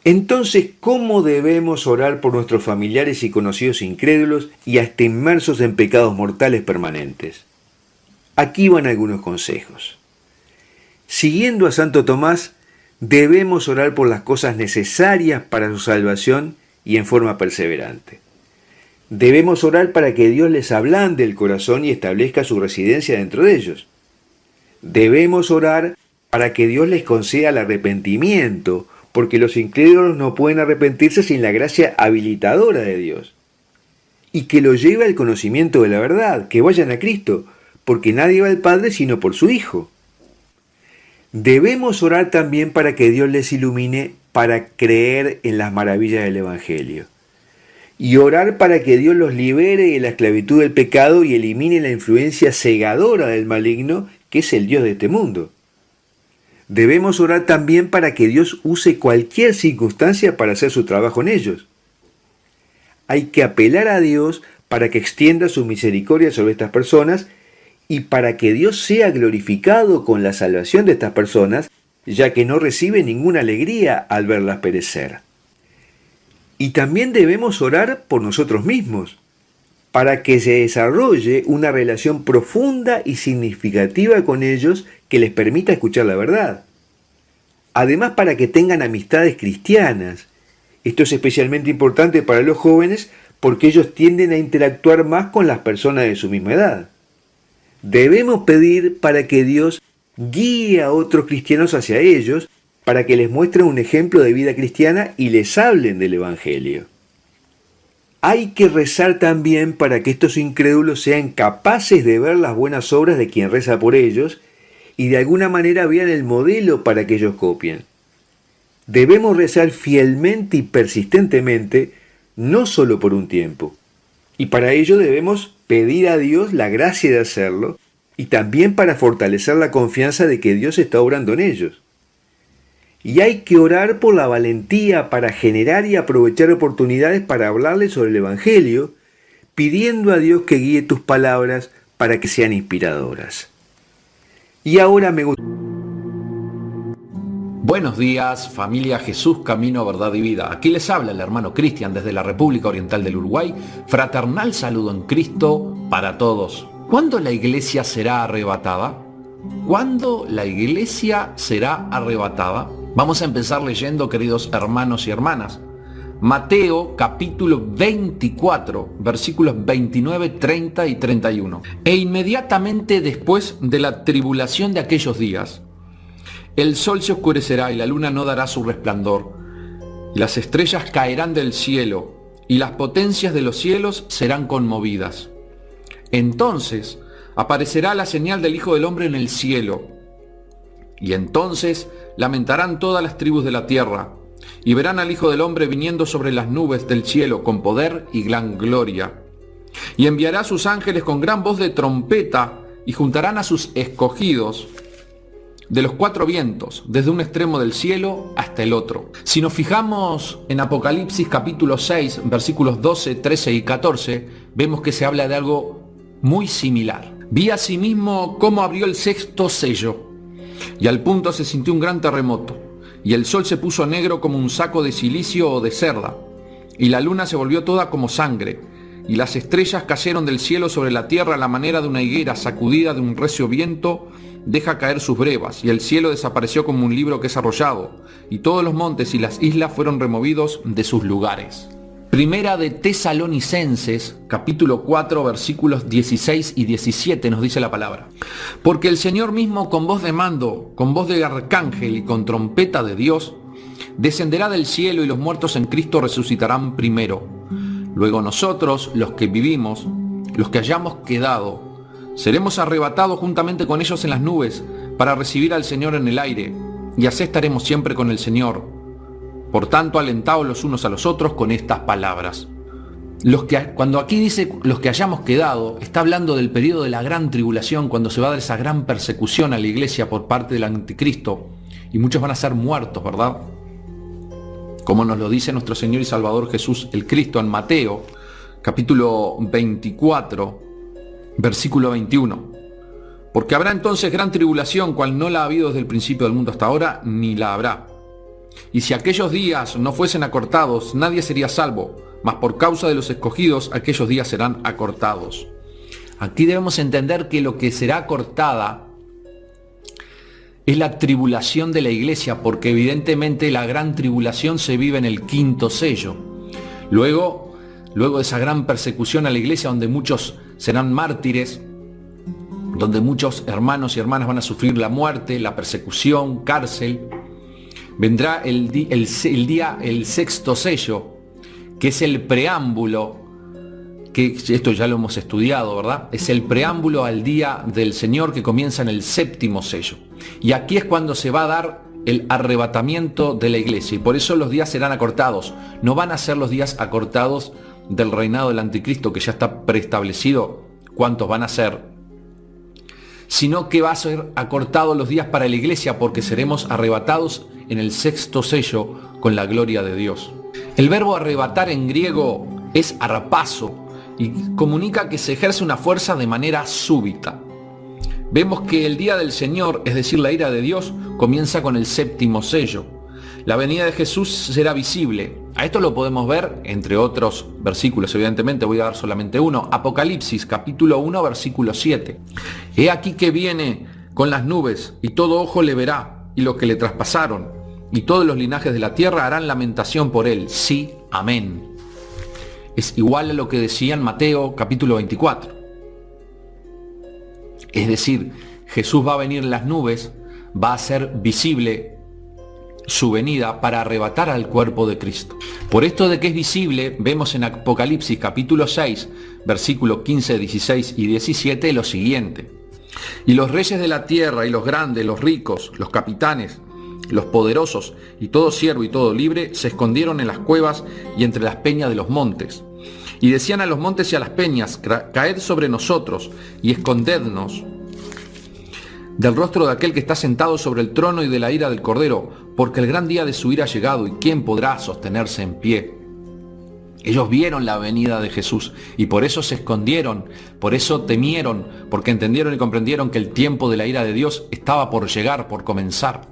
Entonces, ¿cómo debemos orar por nuestros familiares y conocidos incrédulos y hasta inmersos en pecados mortales permanentes? Aquí van algunos consejos. Siguiendo a Santo Tomás, debemos orar por las cosas necesarias para su salvación y en forma perseverante. Debemos orar para que Dios les ablande el corazón y establezca su residencia dentro de ellos. Debemos orar para que Dios les conceda el arrepentimiento, porque los incrédulos no pueden arrepentirse sin la gracia habilitadora de Dios. Y que los lleve al conocimiento de la verdad, que vayan a Cristo, porque nadie va al Padre sino por su Hijo. Debemos orar también para que Dios les ilumine para creer en las maravillas del Evangelio. Y orar para que Dios los libere de la esclavitud del pecado y elimine la influencia cegadora del maligno, que es el Dios de este mundo. Debemos orar también para que Dios use cualquier circunstancia para hacer su trabajo en ellos. Hay que apelar a Dios para que extienda su misericordia sobre estas personas y para que Dios sea glorificado con la salvación de estas personas, ya que no recibe ninguna alegría al verlas perecer. Y también debemos orar por nosotros mismos, para que se desarrolle una relación profunda y significativa con ellos que les permita escuchar la verdad. Además, para que tengan amistades cristianas. Esto es especialmente importante para los jóvenes porque ellos tienden a interactuar más con las personas de su misma edad. Debemos pedir para que Dios guíe a otros cristianos hacia ellos, para que les muestren un ejemplo de vida cristiana y les hablen del Evangelio. Hay que rezar también para que estos incrédulos sean capaces de ver las buenas obras de quien reza por ellos y de alguna manera vean el modelo para que ellos copien. Debemos rezar fielmente y persistentemente, no solo por un tiempo. Y para ello debemos pedir a Dios la gracia de hacerlo y también para fortalecer la confianza de que Dios está obrando en ellos. Y hay que orar por la valentía para generar y aprovechar oportunidades para hablarles sobre el Evangelio, pidiendo a Dios que guíe tus palabras para que sean inspiradoras. Y ahora me gusta... Buenos días, familia Jesús, Camino, Verdad y Vida. Aquí les habla el hermano Cristian desde la República Oriental del Uruguay. Fraternal saludo en Cristo para todos. ¿Cuándo la iglesia será arrebatada? ¿Cuándo la iglesia será arrebatada? Vamos a empezar leyendo, queridos hermanos y hermanas. Mateo capítulo 24, versículos 29, 30 y 31. E inmediatamente después de la tribulación de aquellos días, el sol se oscurecerá y la luna no dará su resplandor. Las estrellas caerán del cielo y las potencias de los cielos serán conmovidas. Entonces aparecerá la señal del Hijo del Hombre en el cielo. Y entonces lamentarán todas las tribus de la tierra y verán al Hijo del Hombre viniendo sobre las nubes del cielo con poder y gran gloria. Y enviará a sus ángeles con gran voz de trompeta y juntarán a sus escogidos de los cuatro vientos, desde un extremo del cielo hasta el otro. Si nos fijamos en Apocalipsis capítulo 6, versículos 12, 13 y 14, vemos que se habla de algo muy similar. Vi asimismo cómo abrió el sexto sello, y al punto se sintió un gran terremoto, y el sol se puso negro como un saco de cilicio o de cerda, y la luna se volvió toda como sangre, y las estrellas cayeron del cielo sobre la tierra a la manera de una higuera sacudida de un recio viento deja caer sus brevas, y el cielo desapareció como un libro que es arrollado, y todos los montes y las islas fueron removidos de sus lugares. Primera de Tesalonicenses, capítulo 4, versículos 16 y 17 nos dice la palabra. Porque el Señor mismo con voz de mando, con voz de arcángel y con trompeta de Dios, descenderá del cielo y los muertos en Cristo resucitarán primero. Luego nosotros, los que vivimos, los que hayamos quedado, seremos arrebatados juntamente con ellos en las nubes para recibir al Señor en el aire, y así estaremos siempre con el Señor. Por tanto, alentaos los unos a los otros con estas palabras. Cuando aquí dice los que hayamos quedado, está hablando del periodo de la gran tribulación, cuando se va a dar esa gran persecución a la iglesia por parte del anticristo, y muchos van a ser muertos, ¿verdad? Como nos lo dice nuestro Señor y Salvador Jesús el Cristo en Mateo, capítulo 24, versículo 21. Porque habrá entonces gran tribulación, cual no la ha habido desde el principio del mundo hasta ahora, ni la habrá. Y si aquellos días no fuesen acortados, nadie sería salvo, mas por causa de los escogidos, aquellos días serán acortados. Aquí debemos entender que lo que será acortada es la tribulación de la iglesia, porque evidentemente la gran tribulación se vive en el quinto sello. Luego de esa gran persecución a la iglesia, donde muchos serán mártires, donde muchos hermanos y hermanas van a sufrir la muerte, la persecución, cárcel, vendrá el sexto sello, que es el preámbulo, que esto ya lo hemos estudiado, ¿verdad? Es el preámbulo al día del Señor, que comienza en el séptimo sello. Y aquí es cuando se va a dar el arrebatamiento de la iglesia, y por eso los días serán acortados. No van a ser los días acortados del reinado del anticristo, que ya está preestablecido cuántos van a ser, sino que va a ser acortados los días para la iglesia, porque seremos arrebatados en el sexto sello con la gloria de Dios. El verbo arrebatar en griego es arpazo y comunica que se ejerce una fuerza de manera súbita. Vemos que el día del Señor, es decir, la ira de Dios, comienza con el séptimo sello. La venida de Jesús será visible. A esto lo podemos ver, entre otros versículos, evidentemente voy a dar solamente uno. Apocalipsis, capítulo 1, versículo 7. He aquí que viene con las nubes, y todo ojo le verá, y los que le traspasaron, y todos los linajes de la tierra harán lamentación por él. Sí, amén. Es igual a lo que decía en Mateo, capítulo 24. Es decir, Jesús va a venir en las nubes, va a ser visible su venida para arrebatar al cuerpo de Cristo. Por esto de que es visible, vemos en Apocalipsis capítulo 6, versículos 15, 16 y 17 lo siguiente. Y los reyes de la tierra, y los grandes, los ricos, los capitanes, los poderosos, y todo siervo y todo libre, se escondieron en las cuevas y entre las peñas de los montes. Y decían a los montes y a las peñas, caed sobre nosotros y escondednos del rostro de aquel que está sentado sobre el trono y de la ira del Cordero, porque el gran día de su ira ha llegado, y ¿quién podrá sostenerse en pie? Ellos vieron la venida de Jesús y por eso se escondieron, por eso temieron, porque entendieron y comprendieron que el tiempo de la ira de Dios estaba por llegar, por comenzar.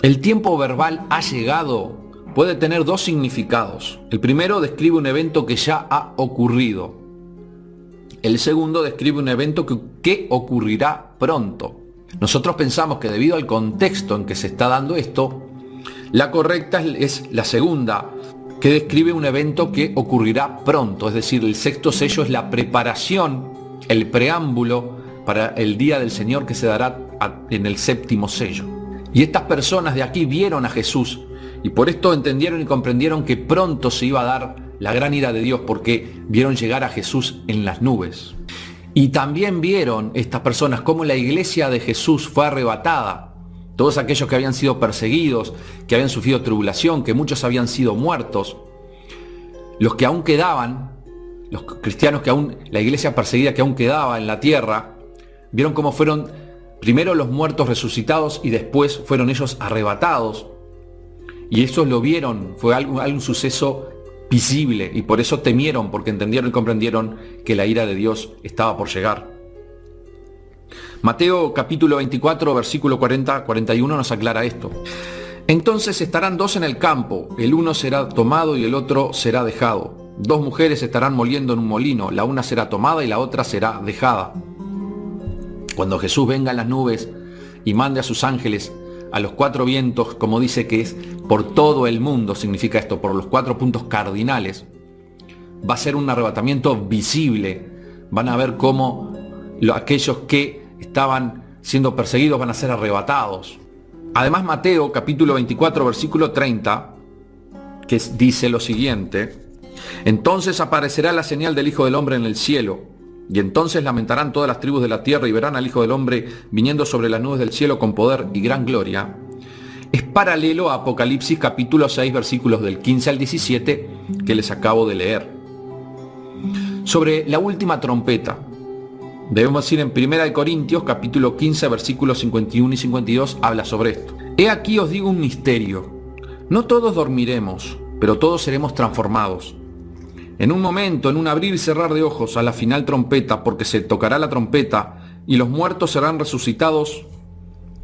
El tiempo verbal ha llegado puede tener dos significados. El primero describe un evento que ya ha ocurrido. El segundo describe un evento que ocurrirá pronto. Nosotros pensamos que debido al contexto en que se está dando esto, la correcta es la segunda, que describe un evento que ocurrirá pronto. Es decir, el sexto sello es la preparación, el preámbulo para el día del Señor que se dará en el séptimo sello. Y estas personas de aquí vieron a Jesús y por esto entendieron y comprendieron que pronto se iba a dar la gran ira de Dios, porque vieron llegar a Jesús en las nubes. Y también vieron estas personas cómo la iglesia de Jesús fue arrebatada. Todos aquellos que habían sido perseguidos, que habían sufrido tribulación, que muchos habían sido muertos, los que aún quedaban, los cristianos que aún, la iglesia perseguida que aún quedaba en la tierra, vieron cómo fueron primero los muertos resucitados y después fueron ellos arrebatados. Y ellos lo vieron, fue algún suceso visible, y por eso temieron, porque entendieron y comprendieron que la ira de Dios estaba por llegar. Mateo capítulo 24, versículo 40-41 nos aclara esto. Entonces estarán dos en el campo, el uno será tomado y el otro será dejado. Dos mujeres estarán moliendo en un molino, la una será tomada y la otra será dejada. Cuando Jesús venga en las nubes y mande a sus ángeles a los cuatro vientos, como dice que es por todo el mundo, significa esto, por los 4 puntos cardinales, va a ser un arrebatamiento visible. Van a ver cómo aquellos que estaban siendo perseguidos van a ser arrebatados. Además, Mateo capítulo 24 versículo 30, que dice lo siguiente: entonces aparecerá la señal del Hijo del Hombre en el cielo, Y entonces lamentarán todas las tribus de la tierra y verán al Hijo del Hombre viniendo sobre las nubes del cielo con poder y gran gloria, es paralelo a Apocalipsis capítulo 6, versículos del 15 al 17 que les acabo de leer. Sobre la última trompeta, debemos ir en 1 Corintios capítulo 15, versículos 51 y 52, habla sobre esto. He aquí os digo un misterio. No todos dormiremos, pero todos seremos transformados. En un momento, en un abrir y cerrar de ojos, a la final trompeta, porque se tocará la trompeta, y los muertos serán resucitados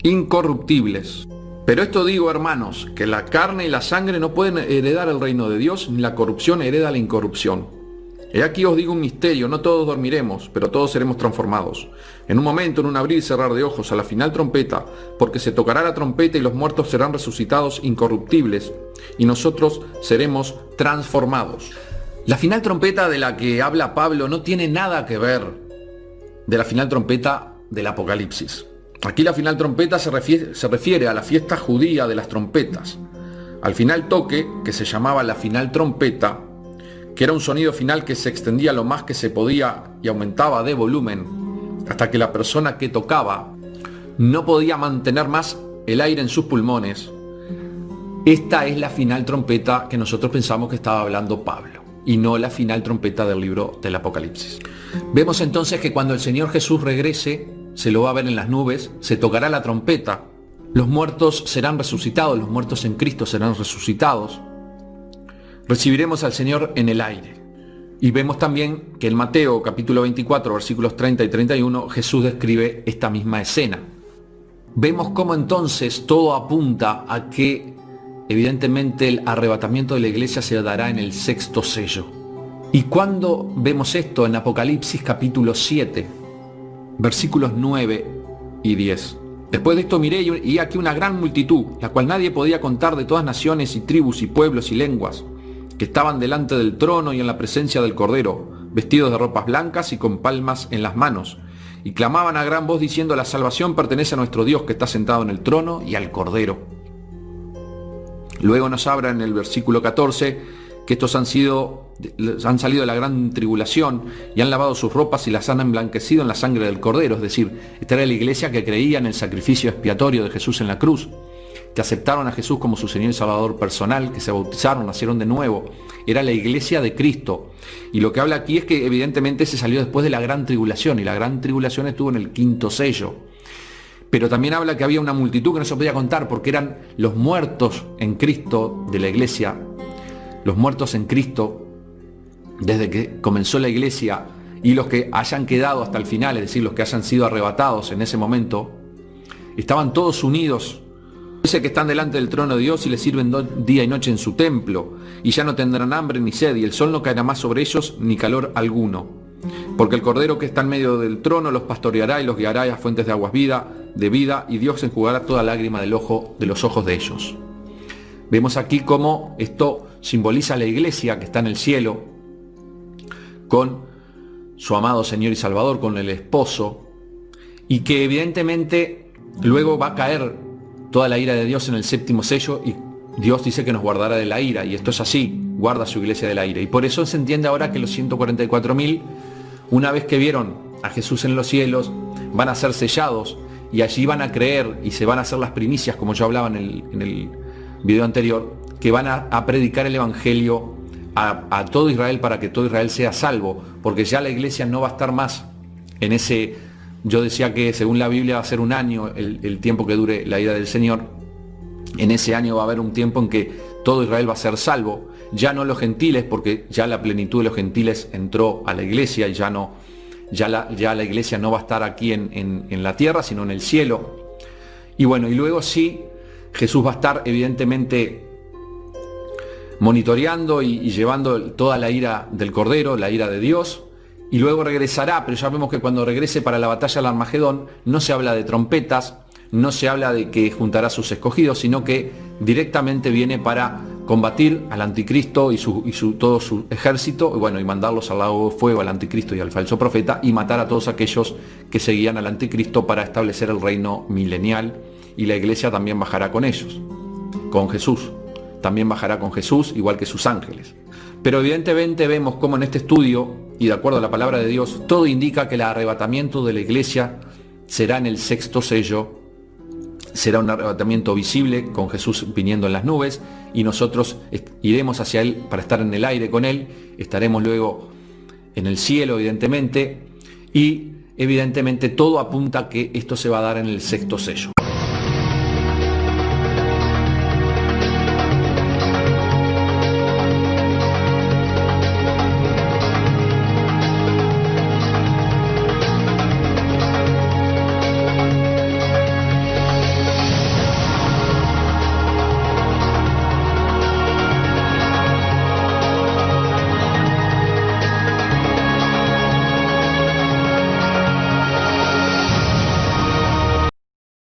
incorruptibles. Pero esto digo, hermanos, que la carne y la sangre no pueden heredar el reino de Dios, ni la corrupción hereda la incorrupción. He aquí os digo un misterio, no todos dormiremos, pero todos seremos transformados. En un momento, en un abrir y cerrar de ojos, a la final trompeta, porque se tocará la trompeta y los muertos serán resucitados incorruptibles, y nosotros seremos transformados. La final trompeta de la que habla Pablo no tiene nada que ver de la final trompeta del Apocalipsis. Aquí la final trompeta se refiere a la fiesta judía de las trompetas. Al final toque, que se llamaba la final trompeta, que era un sonido final que se extendía lo más que se podía y aumentaba de volumen, hasta que la persona que tocaba no podía mantener más el aire en sus pulmones. Esta es la final trompeta que nosotros pensamos que estaba hablando Pablo, y no la final trompeta del libro del Apocalipsis. Vemos entonces que cuando el Señor Jesús regrese, se lo va a ver en las nubes, se tocará la trompeta, los muertos serán resucitados, los muertos en Cristo serán resucitados, recibiremos al Señor en el aire. Y vemos también que en Mateo capítulo 24, versículos 30 y 31, Jesús describe esta misma escena. Vemos cómo entonces todo apunta a que evidentemente el arrebatamiento de la iglesia se dará en el sexto sello. ¿Y cuándo vemos esto? En Apocalipsis capítulo 7, versículos 9 y 10. Después de esto miré y aquí una gran multitud, la cual nadie podía contar, de todas naciones y tribus y pueblos y lenguas, que estaban delante del trono y en la presencia del Cordero, vestidos de ropas blancas y con palmas en las manos, y clamaban a gran voz diciendo: la salvación pertenece a nuestro Dios que está sentado en el trono y al Cordero. Luego nos habla en el versículo 14 que estos han salido de la gran tribulación y han lavado sus ropas y las han emblanquecido en la sangre del Cordero. Es decir, esta era la iglesia que creía en el sacrificio expiatorio de Jesús en la cruz, que aceptaron a Jesús como su Señor y Salvador personal, que se bautizaron, nacieron de nuevo. Era la iglesia de Cristo. Y lo que habla aquí es que evidentemente se salió después de la gran tribulación, y la gran tribulación estuvo en el quinto sello. Pero también habla que había una multitud que no se podía contar, porque eran los muertos en Cristo de la iglesia, los muertos en Cristo desde que comenzó la iglesia, y los que hayan quedado hasta el final, es decir, los que hayan sido arrebatados en ese momento, estaban todos unidos. Dice que están delante del trono de Dios y les sirven día y noche en su templo, y ya no tendrán hambre ni sed, y el sol no caerá más sobre ellos ni calor alguno. Porque el Cordero que está en medio del trono los pastoreará y los guiará a fuentes de aguas de vida, y Dios enjugará toda lágrima de los ojos de ellos. Vemos aquí cómo esto simboliza a la iglesia que está en el cielo, con su amado Señor y Salvador, con el esposo, y que evidentemente luego va a caer toda la ira de Dios en el séptimo sello, y Dios dice que nos guardará de la ira, y esto es así, guarda a su iglesia de la ira. Y por eso se entiende ahora que los 144.000, una vez que vieron a Jesús en los cielos, van a ser sellados, y allí van a creer y se van a hacer las primicias, como yo hablaba en el video anterior, que van a predicar el evangelio a todo Israel, para que todo Israel sea salvo, porque ya la iglesia no va a estar más en ese... Yo decía que según la Biblia va a ser un año el tiempo que dure la ira del Señor. En ese año va a haber un tiempo en que todo Israel va a ser salvo, ya no los gentiles, porque ya la plenitud de los gentiles entró a la iglesia, y ya la iglesia no va a estar aquí en la tierra, sino en el cielo. Y bueno, y luego sí, Jesús va a estar evidentemente monitoreando y llevando toda la ira del Cordero, la ira de Dios, y luego regresará. Pero ya vemos que cuando regrese para la batalla del Armagedón no se habla de trompetas, no se habla de que juntará a sus escogidos, sino que directamente viene para combatir al anticristo y todo su ejército, y mandarlos al lago de fuego al anticristo y al falso profeta, y matar a todos aquellos que seguían al anticristo, para establecer el reino milenial, y la iglesia también bajará con ellos, con Jesús. también bajará con Jesús, igual que sus ángeles. Pero evidentemente vemos cómo en este estudio, y de acuerdo a la palabra de Dios, todo indica que el arrebatamiento de la iglesia será en el sexto sello. Será un arrebatamiento visible con Jesús viniendo en las nubes y nosotros iremos hacia Él para estar en el aire con Él. Estaremos luego en el cielo, evidentemente, y evidentemente todo apunta a que esto se va a dar en el sexto sello.